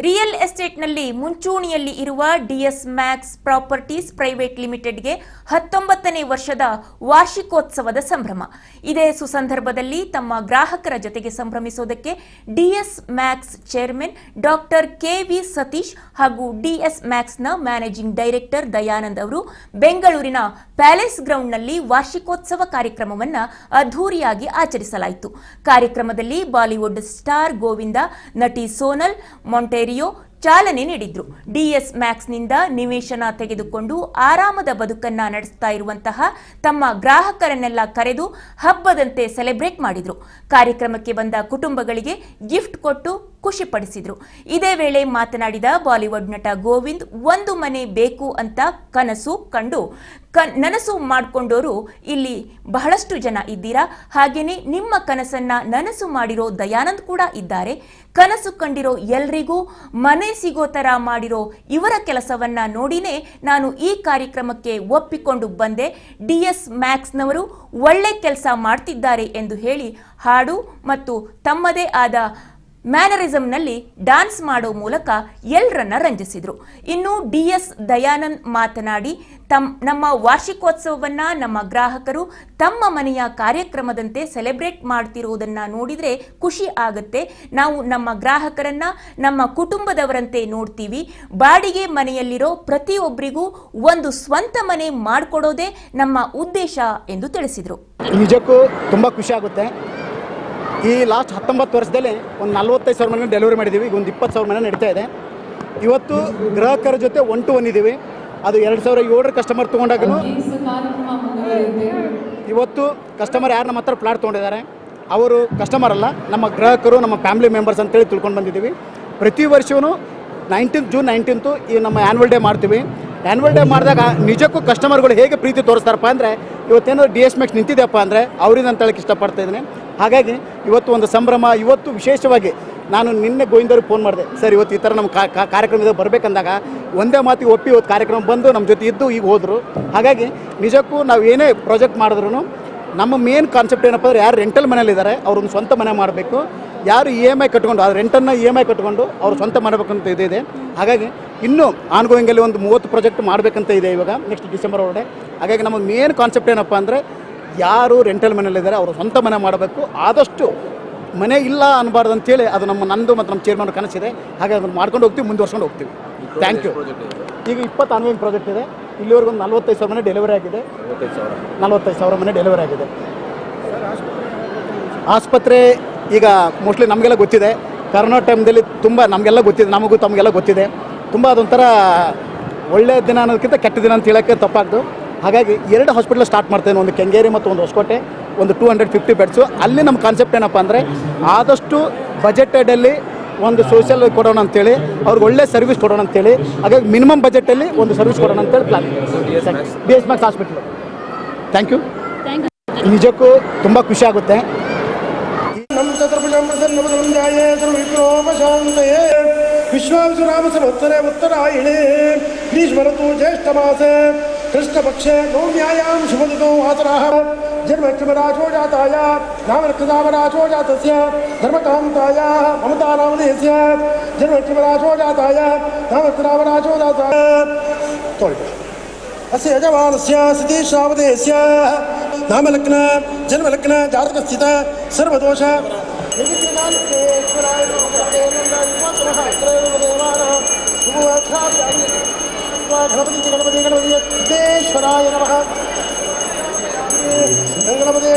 Real ಎಸ್ಟೇಟ್ನಲ್ಲಿ ಮುಂಚೂಣಿಯಲ್ಲಿ ಇರುವ ಡಿಎಸ್ ಮ್ಯಾಕ್ಸ್ ಪ್ರಾಪರ್ಟೀಸ್ ಪ್ರೈವೇಟ್ ಲಿಮಿಟೆಡ್ಗೆ 19ನೇ ವರ್ಷದ ವಾರ್ಷಿಕೋತ್ಸವದ ಸಂಭ್ರಮ. ಇದೇ ಸುಸಂದರ್ಭದಲ್ಲಿ ತಮ್ಮ ಗ್ರಾಹಕರ ಜೊತೆಗೆ ಸಂಭ್ರಮಿಸುವುದಕ್ಕೆ DS Max chairman doctor KV Satish ಹಾಗೂ ಡಿಎಸ್ ಮ್ಯಾಕ್ಸ್ನ ಮ್ಯಾನೇಜಿಂಗ್ ಡೈರೆಕ್ಟರ್ ದಯಾನಂದ್ ಅವರು ಬೆಂಗಳೂರಿನ ಪ್ಯಾಲೇಸ್ ಗ್ರೌಂಡ್ನಲ್ಲಿ ವಾರ್ಷಿಕೋತ್ಸವ ಕಾರ್ಯಕ್ರಮವನ್ನು ಅದ್ಧೂರಿಯಾಗಿ ಆಚರಿಸಲಾಯಿತು. ಕಾರ್ಯಕ್ರಮದಲ್ಲಿ ಬಾಲಿವುಡ್ ಸ್ಟಾರ್ ಗೋವಿಂದ, ನಟಿ ಸೋನಲ್ ಮೊಂಟೇರಿಯೋ ಚಾಲನೆ ನೀಡಿದ್ರು. ಡಿಎಸ್ ಮ್ಯಾಕ್ಸ್ನಿಂದ ನಿವೇಶನ ತೆಗೆದುಕೊಂಡು ಆರಾಮದ ಬದುಕನ್ನ ನಡೆಸ್ತಾ ಇರುವಂತಹ ತಮ್ಮ ಗ್ರಾಹಕರನ್ನೆಲ್ಲ ಕರೆದು ಹಬ್ಬದಂತೆ ಸೆಲೆಬ್ರೇಟ್ ಮಾಡಿದ್ರು. ಕಾರ್ಯಕ್ರಮಕ್ಕೆ ಬಂದ ಕುಟುಂಬಗಳಿಗೆ ಗಿಫ್ಟ್ ಕೊಟ್ಟು ಖುಷಿಪಡಿಸಿದ್ರು. ಇದೇ ವೇಳೆ ಮಾತನಾಡಿದ ಬಾಲಿವುಡ್ ನಟ ಗೋವಿಂದ್, ಒಂದು ಮನೆ ಬೇಕು ಅಂತ ಕನಸು ಕಂಡು ನನಸು ಮಾಡಿಕೊಂಡವರು ಇಲ್ಲಿ ಬಹಳಷ್ಟು ಜನ ಇದ್ದೀರಾ. ಹಾಗೇನೆ ನಿಮ್ಮ ಕನಸನ್ನ ನನಸು ಮಾಡಿರೋ ದಯಾನಂದ್ ಕೂಡ ಇದ್ದಾರೆ. ಕನಸು ಕಂಡಿರೋ ಎಲ್ರಿಗೂ ಮನೆ ಸಿಗೋ ತರ ಮಾಡಿರೋ ಇವರ ಕೆಲಸವನ್ನ ನೋಡಿನೇ ನಾನು ಈ ಕಾರ್ಯಕ್ರಮಕ್ಕೆ ಒಪ್ಪಿಕೊಂಡು ಬಂದೆ. ಡಿಎಸ್ ಮ್ಯಾಕ್ಸ್ನವರು ಒಳ್ಳೆ ಕೆಲಸ ಮಾಡ್ತಿದ್ದಾರೆ ಎಂದು ಹೇಳಿ ಹಾಡು ಮತ್ತು ತಮ್ಮದೇ ಆದ ಮ್ಯಾನರಿಸಂನಲ್ಲಿ ಡ್ಯಾನ್ಸ್ ಮಾಡೋ ಮೂಲಕ ಎಲ್ಲರನ್ನ ರಂಜಿಸಿದ್ರು. ಇನ್ನು ಡಿಎಸ್ ದಯಾನಂದ್ ಮಾತನಾಡಿ, ನಮ್ಮ ವಾರ್ಷಿಕೋತ್ಸವವನ್ನ ನಮ್ಮ ಗ್ರಾಹಕರು ತಮ್ಮ ಮನೆಯ ಕಾರ್ಯಕ್ರಮದಂತೆ ಸೆಲೆಬ್ರೇಟ್ ಮಾಡ್ತಿರುವುದನ್ನ ನೋಡಿದ್ರೆ ಖುಷಿ ಆಗುತ್ತೆ. ನಾವು ನಮ್ಮ ಗ್ರಾಹಕರನ್ನ ನಮ್ಮ ಕುಟುಂಬದವರಂತೆ ನೋಡ್ತೀವಿ. ಬಾಡಿಗೆ ಮನೆಯಲ್ಲಿರೋ ಪ್ರತಿಯೊಬ್ಬರಿಗೂ ಒಂದು ಸ್ವಂತ ಮನೆ ಮಾಡಿಕೊಡೋದೇ ನಮ್ಮ ಉದ್ದೇಶ ಎಂದು ತಿಳಿಸಿದರು. ನಿಜಕ್ಕೂ ತುಂಬ ಖುಷಿ ಆಗುತ್ತೆ. ಈ ಲಾಸ್ಟ್ 19 ವರ್ಷದಲ್ಲಿ ಒಂದು 45,000 ಮನೆ ಡೆಲಿವರಿ ಮಾಡಿದ್ದೀವಿ. ಈಗ ಒಂದು 20,000 ಮನೆ ನಡೀತಾ ಇದೆ. ಇವತ್ತು ಗ್ರಾಹಕರ ಜೊತೆ 1 to 1 ಇದ್ದೀವಿ. ಅದು 2007 ಕಸ್ಟಮರ್ ತೊಗೊಂಡಾಗ ಇವತ್ತು ಕಸ್ಟಮರ್ ಯಾರು ನಮ್ಮ ಹತ್ರ ಪ್ಲಾಟ್ ತೊಗೊಂಡಿದ್ದಾರೆ ಅವರು ಕಸ್ಟಮರ್ ಅಲ್ಲ, ನಮ್ಮ ಗ್ರಾಹಕರು, ನಮ್ಮ ಫ್ಯಾಮಿಲಿ ಮೆಂಬರ್ಸ್ ಅಂತೇಳಿ ತಿಳ್ಕೊಂಡು ಬಂದಿದ್ದೀವಿ. ಪ್ರತಿ ವರ್ಷವೂ ಜೂನ್ 19 ಈ ನಮ್ಮ ಆ್ಯನ್ವಲ್ ಡೇ ಮಾಡ್ತೀವಿ. ಆ್ಯನ್ವಲ್ ಡೇ ಮಾಡಿದಾಗ ನಿಜಕ್ಕೂ ಕಸ್ಟಮರ್ಗಳು ಹೇಗೆ ಪ್ರೀತಿ ತೋರಿಸ್ತಾರಪ್ಪ ಅಂದರೆ, ಇವತ್ತೇನೋ ಡಿಎಸ್ ಮ್ಯಾಕ್ಸ್ ನಿಂತಿದೆಯಪ್ಪ ಅಂದರೆ ಅವರಿಂದ ಅಂತ ಹೇಳಕ್ಕೆ ಇಷ್ಟಪಡ್ತಾ ಇದ್ದೀನಿ. ಹಾಗಾಗಿ ಇವತ್ತು ಒಂದು ಸಂಭ್ರಮ. ಇವತ್ತು ವಿಶೇಷವಾಗಿ ನಾನು ನಿನ್ನೆ ಗೋವಿಂದವ್ರಿಗೆ ಫೋನ್ ಮಾಡಿದೆ, ಸರ್ ಇವತ್ತು ಈ ಥರ ನಮ್ಮ ಕಾರ್ಯಕ್ರಮದ ಬರಬೇಕಂದಾಗ ಒಂದೇ ಮಾತಿಗೆ ಒಪ್ಪಿ ಇವತ್ತು ಕಾರ್ಯಕ್ರಮ ಬಂದು ನಮ್ಮ ಜೊತೆ ಇದ್ದು ಈಗ ಹೋದರು. ಹಾಗಾಗಿ ನಿಜಕ್ಕೂ ನಾವು ಏನೇ ಪ್ರಾಜೆಕ್ಟ್ ಮಾಡಿದ್ರು ನಮ್ಮ ಮೇನ್ ಕಾನ್ಸೆಪ್ಟ್ ಏನಪ್ಪ ಅಂದರೆ, ಯಾರು ರೆಂಟಲ್ ಮನೇಲಿದ್ದಾರೆ ಅವ್ರೊಂದು ಸ್ವಂತ ಮನೆ ಮಾಡಬೇಕು, ಯಾರು EMI ಕಟ್ಕೊಂಡು ಆ ರೆಂಟನ್ನು EMI ಕಟ್ಕೊಂಡು ಅವ್ರು ಸ್ವಂತ ಮಾಡಬೇಕಂತ ಇದೆ. ಹಾಗಾಗಿ ಇನ್ನೂ ಆನ್ಗೋಯಿಂಗಲ್ಲಿ ಒಂದು 30 ಪ್ರಾಜೆಕ್ಟ್ ಮಾಡಬೇಕಂತ ಇದೆ ಇವಾಗ ನೆಕ್ಸ್ಟ್ ಡಿಸೆಂಬರ್ ಒಳಗಡೆ. ಹಾಗಾಗಿ ನಮ್ಮ ಮೇನ್ ಕಾನ್ಸೆಪ್ಟ್ ಏನಪ್ಪ ಅಂದರೆ, ಯಾರು ರೆಂಟಲ್ ಮನೇಲಿದ್ದಾರೆ ಅವರು ಸ್ವಂತ ಮನೆ ಮಾಡಬೇಕು, ಆದಷ್ಟು ಮನೆ ಇಲ್ಲ ಅನ್ನಬಾರ್ದು ಅಂತೇಳಿ ಅದು ನಂದು ಮತ್ತು ನಮ್ಮ ಚೇರ್ಮನ್ ಕನಸಿದೆ. ಹಾಗೆ ಅದನ್ನು ಮಾಡ್ಕೊಂಡು ಹೋಗ್ತೀವಿ, ಮುಂದುವರ್ಸ್ಕೊಂಡು ಹೋಗ್ತೀವಿ. Thank you. ಈಗ 20 ಆನ್ಗೋಯಿಂಗ್ ಪ್ರಾಜೆಕ್ಟ್ ಇದೆ. ಇಲ್ಲಿವರೆಗೂ ಒಂದು 45,000 ಮನೆ ಡೆಲಿವರಿ ಆಗಿದೆ. 45,000 ಮನೆ ಡೆಲಿವರಿ ಆಗಿದೆ. ಆಸ್ಪತ್ರೆ ಈಗ ಮೋಸ್ಟ್ಲಿ ನಮಗೆಲ್ಲ ಗೊತ್ತಿದೆ. ಕರೋನಾ ಟೈಮ್ದಲ್ಲಿ ತುಂಬ ನಮಗೆಲ್ಲ ಗೊತ್ತಿದೆ, ನಮಗೂ ತಮಗೆಲ್ಲ ಗೊತ್ತಿದೆ. ತುಂಬ ಅದೊಂಥರ ಒಳ್ಳೆಯ ದಿನ ಅನ್ನೋದಕ್ಕಿಂತ ಕೆಟ್ಟ ದಿನ ಅಂತ ಹೇಳೋಕ್ಕೆ ತಪ್ಪಾಗ್ದು. ಹಾಗಾಗಿ 2 ಹಾಸ್ಪಿಟಲ್ ಸ್ಟಾರ್ಟ್ ಮಾಡ್ತೇನೆ, ಒಂದು ಕೆಂಗೇರಿ ಮತ್ತು ಒಂದು ಹೊಸಕೋಟೆ, ಒಂದು 250 ಬೆಡ್ಸು. ಅಲ್ಲಿ ನಮ್ಮ ಕಾನ್ಸೆಪ್ಟ್ ಏನಪ್ಪ ಅಂದರೆ, ಆದಷ್ಟು ಬಜೆಟೆಡಲ್ಲಿ ಒಂದು ಸೋಷಿಯಲ್ ಕೊಡೋಣ ಅಂತೇಳಿ, ಅವ್ರಿಗೆ ಒಳ್ಳೆ ಸರ್ವಿಸ್ ಕೊಡೋಣ ಅಂತೇಳಿ. ಹಾಗಾಗಿ ಮಿನಿಮಮ್ ಬಜೆಟಲ್ಲಿ ಒಂದು ಸರ್ವಿಸ್ ಕೊಡೋಣ ಅಂತೇಳಿ plan. DS Max hospital. Thank you. ನಿಜಕ್ಕೂ ತುಂಬ ಖುಷಿ ಆಗುತ್ತೆ. ವಿಶ್ವಾವಿಸುರಾಮಸಂವತ್ಸರೆ ಉತ್ತರಾಯಣೆ ಗ್ರೀಷ್ಮಋತು ಜ್ಯೇಷ್ಠಮಾಸೆ ಕೃಷ್ಣಪಕ್ಷೆ ನವಮ್ಯಾಯಾಂ ಶುಭದತೋ ವಾಸರಾಃ ಜನ್ಮಕ್ಷಮರಾಜೋ ಜಾತಾಯ ನಾಮನಕ್ಷದಾಮರಾಜೋ ಜಾತಸ್ಯ ಧರ್ಮಕಾಂತಾಯ ಮಮತಾನಾಮದೇಸ್ಯ ಜನ್ಮಕ್ಷಮರಾಜೋ ಜಾತಾಯ ನಾಮನಕ್ಷದಾಮರಾಜೋ ಜಾತಾಯ ಅಸ್ಯ ಯಜಮಾನಸ್ಯ ಸತೀಶ್ರಾವದೇಸ್ಯ ನಾಮಲಗ್ನ ಜನ್ಮಲಗ್ನ ಜಾತಕಸ್ಥಿತ ಸರ್ವದೋಷ ಗಣಪತಿ ಗಣಪತಿ ಗಣಪತಿ ಸಿದ್ದೇಶ್ವರಾಯ ನಮಃ ಗಣಪತಿ